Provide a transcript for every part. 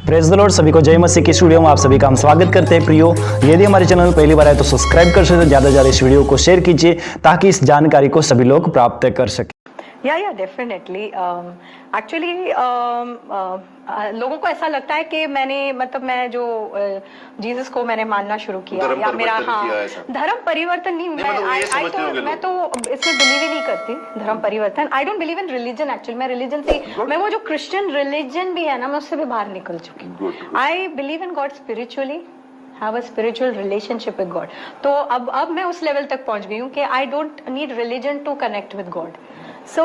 Praise the Lord, सभी को जय मसीह की स्टूडियो में आप सभी का हम स्वागत करते हैं। प्रियो, यदि हमारे चैनल में पहली बार आए तो सब्सक्राइब कर सकते हैं, ज़्यादा से ज़्यादा इस वीडियो को शेयर कीजिए ताकि इस जानकारी को सभी लोग प्राप्त कर सकें। या डेफिनेटली एक्चुअली लोगों को ऐसा लगता है कि मैं जो जीसस को मैंने मानना शुरू किया या मेरा धर्म परिवर्तन नहीं, मैं तो इसमें बिलीव ही नहीं करती धर्म परिवर्तन। I don't believe in religion. Actually मैं रिलीजन से मैं वो जो क्रिश्चियन रिलीजन भी है ना, मैं उससे भी बाहर निकल चुकी। I believe in God spiritually, have a spiritual relationship with God. तो अब मैं उस लेवल तक पहुंच गई हूँ कि I don't need religion to connect with God. So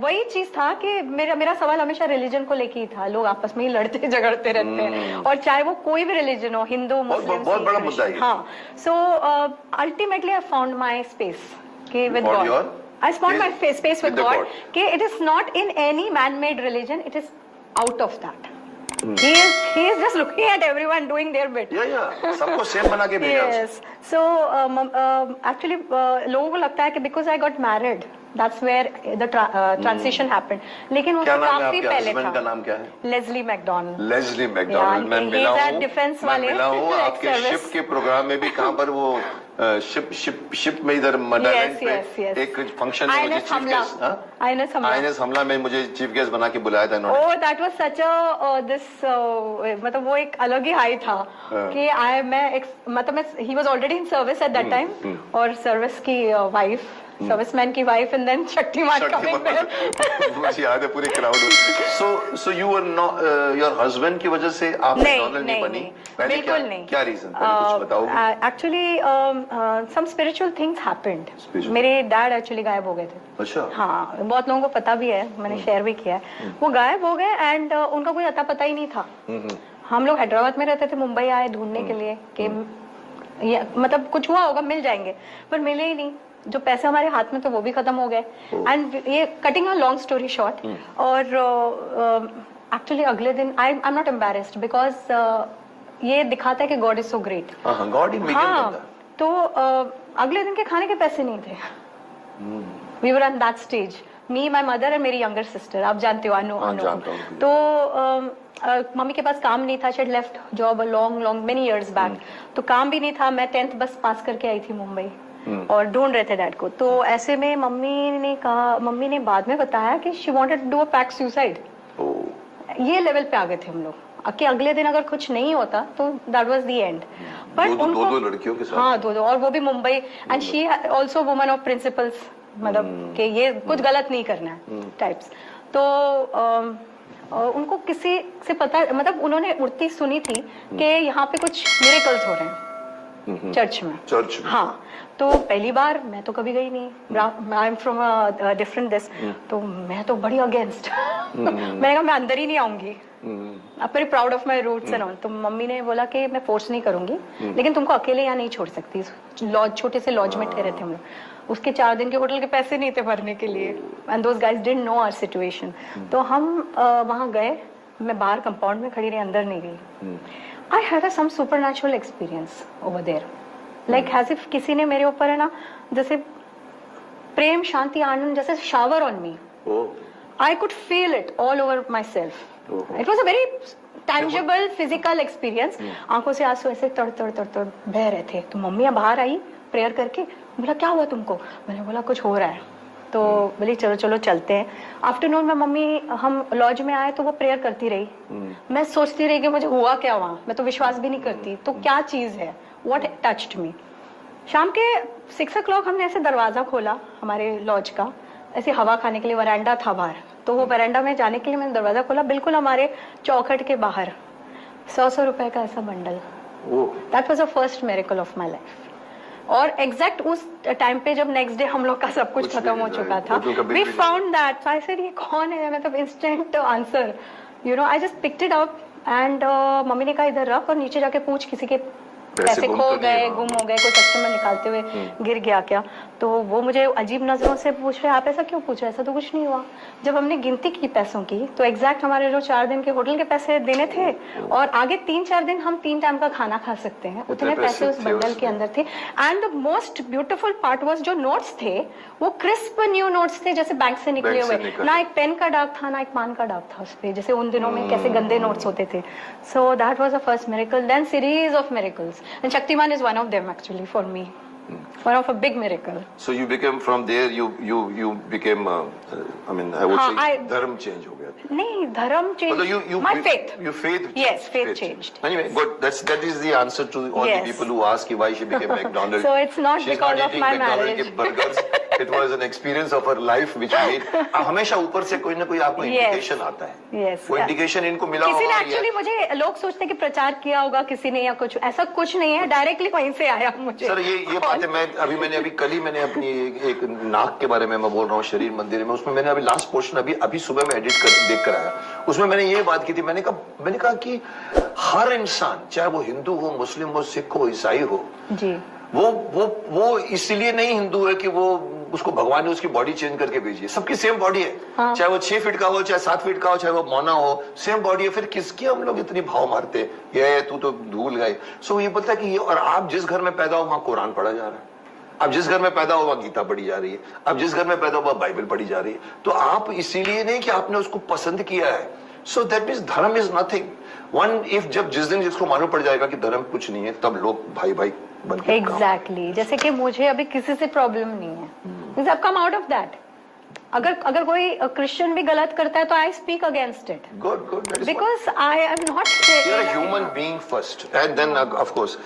वही चीज था कि मेरा सवाल हमेशा रिलीजन को लेके ही था। लोग आपस में ही लड़ते झगड़ते रहते हैं, और चाहे वो कोई भी रिलीजन हो, हिंदू मुस्लिम, बहुत बड़ा मुद्दा है। हाँ, so ultimately I found my space कि with God. I found my space with God. कि it is not in any man-made religion. It is out of that. He is just looking at everyone doing their bit. Yeah. सबको same बना के भेजा। Yes. So actually लोगों को लगता है कि because I got married, that's where the transition happened. लेकिन वो काफी पहले था। का नाम क्या है? Leslie McDonald. Leslie McDonald. मैं मिला हूँ। डिफेंस वाले। मैं मिला हूँ आपके शिप के प्रोग्राम में भी। कहाँ पर वो शिप में इधर मडालैंड पे एक फंक्शन में मुझे चीफ गेस्ट, आईएनएस हमला में मुझे चीफ गेस्ट बना के बुलाया था इन्होंने। Oh, that was such a this मतलब वो एक अलग ही हाई था कि he was already in service at that time, और सर्विस की वाइफ, सर्विसमैन की wife, and then Shaktimaan coming back. मुझे याद है पूरे crowd. So you were not your husband की वजह से आप मैकडॉनल्ड नहीं बनी? बिल्कुल नहीं। क्या रीजन? कुछ बताओगे? Actually some spiritual things happened. मेरे डैड एक्चुअली गायब हो गए थे। अच्छा। हाँ, बहुत लोगों को पता भी है, मैंने शेयर भी किया है। वो गायब हो गए एंड उनका कोई अता पता ही नहीं था। हम लोग हैदराबाद में रहते थे, मुंबई आए ढूंढने के लिए कि मतलब कुछ हुआ होगा, मिल जाएंगे, पर मिले ही नहीं। जो पैसे हमारे हाथ में थे वो भी खत्म हो गए। एंड ये cutting a long story short, और एक्चुअली अगले दिन आई एम नॉट एम्बैरेस्ड बिकॉज ये दिखाता है कि God is so great. God in medium बनता। तो अगले दिन के खाने के पैसे नहीं थे। We were on that stage, me, my mother and मेरी यंगर सिस्टर। आप जानते हो, अनु। तो मम्मी के पास काम नहीं था, she had left job long many years back. तो काम भी नहीं था। मैं 10th बस पास करके आई थी मुंबई, और ढूंढ रहे थे डैड को। तो ऐसे में मम्मी ने बाद में बताया कि she wanted to do a pact suicide. ये लेवल पे आ गए थे हम लोग कि अगले दिन अगर कुछ नहीं होता तो that was the end. But दो लड़कियों के साथ। हाँ, दो, और वो भी Mumbai. And she also woman of principles, मतलब कि ये कुछ गलत नहीं करना है टाइप्स। तो उनको किसी से पता, मतलब उन्होंने उड़ती सुनी थी कि यहाँ पे कुछ मिरेकल्स हो रहे हैं चर्च में। हाँ, तो पहली बार मैं तो कभी गई नहीं। I am from a different this, तो मैं तो बड़ी अगेंस्ट। मैंने कहा मैं अंदर ही नहीं आऊंगी। I'm very proud of my roots and all। तो मम्मी ने बोला कि मैं फोर्स नहीं करूंगी, लेकिन तुमको अकेले यहाँ नहीं छोड़ सकती। लॉज, छोटे से लॉज में ठहरे थे हम लोग। उसके 4 दिन के होटल के पैसे नहीं थे भरने के लिए, and those guys didn't know our situation. तो हम वहाँ गए, मैं बाहर कंपाउंड में खड़ी रही, अंदर नहीं गई। I had some supernatural experience over there, like as if किसी ने मेरे ऊपर है ना, जैसे प्रेम, शांति, आनंद जैसे shower on me. I could feel it all over my self. It was a very tangible physical experience. आंखों से आंसू ऐसे तड़ बह रहे थे। तो मम्मी बाहर आई प्रेयर करके, बोला क्या हुआ तुमको? मैंने बोला कुछ हो रहा है। तो बोली चलो चलते हैं। आफ्टरनून में मम्मी, हम लॉज में आए तो वो प्रेयर करती रही। मैं सोचती रही कि मुझे हुआ क्या वहाँ, मैं तो विश्वास भी नहीं करती। तो क्या चीज है, व्हाट टच्ड मी। शाम के 6 o'clock हमने ऐसे दरवाजा खोला हमारे लॉज का, ऐसे हवा खाने के लिए। वरांडा था बाहर, तो वो वरांडा में जाने के लिए मैंने दरवाजा खोला, बिल्कुल हमारे चौखट के बाहर 100 रुपए का ऐसा bundle. That was the first miracle of my life. और एग्जैक्ट उस टाइम पे जब नेक्स्ट डे हम लोग का सब कुछ खत्म हो चुका था, we found that. So I said ये कौन है, मतलब instant answer, you know. I just picked it up and mummy ने कहा इधर रख और नीचे जाके पूछ किसी के पैसे गुम खो तो नहीं गए, हुआ। गुम हो गए, कोई कस्टमर निकालते हुए गिर गया क्या, तो वो मुझे अजीब नजरों से पूछ रहे, आप ऐसा क्यों पूछा, ऐसा तो कुछ नहीं हुआ। जब हमने गिनती की पैसों की तो एग्जैक्ट हमारे जो 4 दिन के होटल के पैसे देने थे और आगे 3-4 दिन हम 3 टाइम का खाना खा सकते हैं, उतने पैसे उस बंडल के अंदर थे। And the most beautiful part was जो नोट्स थे वो क्रिस्प न्यू नोट्स थे, जैसे बैंक से निकले हुए, ना एक पेन का दाग था ना एक पान का दाग था उस पे, जैसे उन दिनों में कैसे गंदे नोट्स होते थे। So that was the first miracle, then series of miracles and Shaktimaan is one of them actually for me, one of a big miracle. So you became from there. You became. I mean, I would say dharm change हो गया. नहीं, धर्म change. My faith. Your faith. Yes, faith changed. Anyway, good. That is the answer to all the people who ask why she became McDonald's. So it's not She's because not of eating my McDonald's marriage. के burgers. It was an experience of her life which made. हमेशा ऊपर से कोई ना कोई आपको indication आता है. Yes. वो इंडिकेशन इनको मिला किसी ने होगा. एक्चुअली मुझे लोग सोचते हैं कि प्रचार किया होगा किसी ने या कुछ, ऐसा कुछ नहीं है, डायरेक्टली वहीं से आया मुझे। सर ये बातें मैंने अभी कल ही मैंने अपनी एक नाक के बारे में मैं बोल रहा हूँ शरीर मंदिर में, उसमें मैंने अभी लास्ट पोर्शन अभी सुबह में एडिट कर देख कर आया, उसमें मैंने ये बात की थी, मैंने कहा कि हर इंसान चाहे वो हिंदू हो, मुस्लिम हो, सिख हो, ईसाई हो जी, वो इसलिए नहीं हिंदू है कि वो उसको भगवान ने उसकी बॉडी चेंज करके भेजी है, सबकी सेम बॉडी है। हाँ। चाहे वो 6 फीट का हो, चाहे 7 फीट का हो, चाहे वो मौना हो, सेम बॉडी है। फिर किसकी हम लोग इतनी भाव मारते, ये तू तो भूल गए। सो ये बोलता है कि ये, और आप जिस घर में पैदा हो वहां कुरान पढ़ा जा रहा है, आप जिस घर में पैदा हो वहां गीता पढ़ी जा रही है, आप जिस घर में पैदा हो वहां बाइबल पढ़ी जा रही है। तो आप इसीलिए नहीं कि आपने उसको पसंद किया है। सो दैट मीन्स धर्म इज नथिंग। जिस दिन जिसको मालूम पड़ जाएगा कि धर्म कुछ नहीं है, तब लोग भाई भाई बनकर एग्जैक्टली जैसे कि मुझे अभी किसी से प्रॉब्लम नहीं है, I come out of that. अगर कोई क्रिश्चियन भी गलत करता है तो I speak against it. Good because I am not human being first and then of course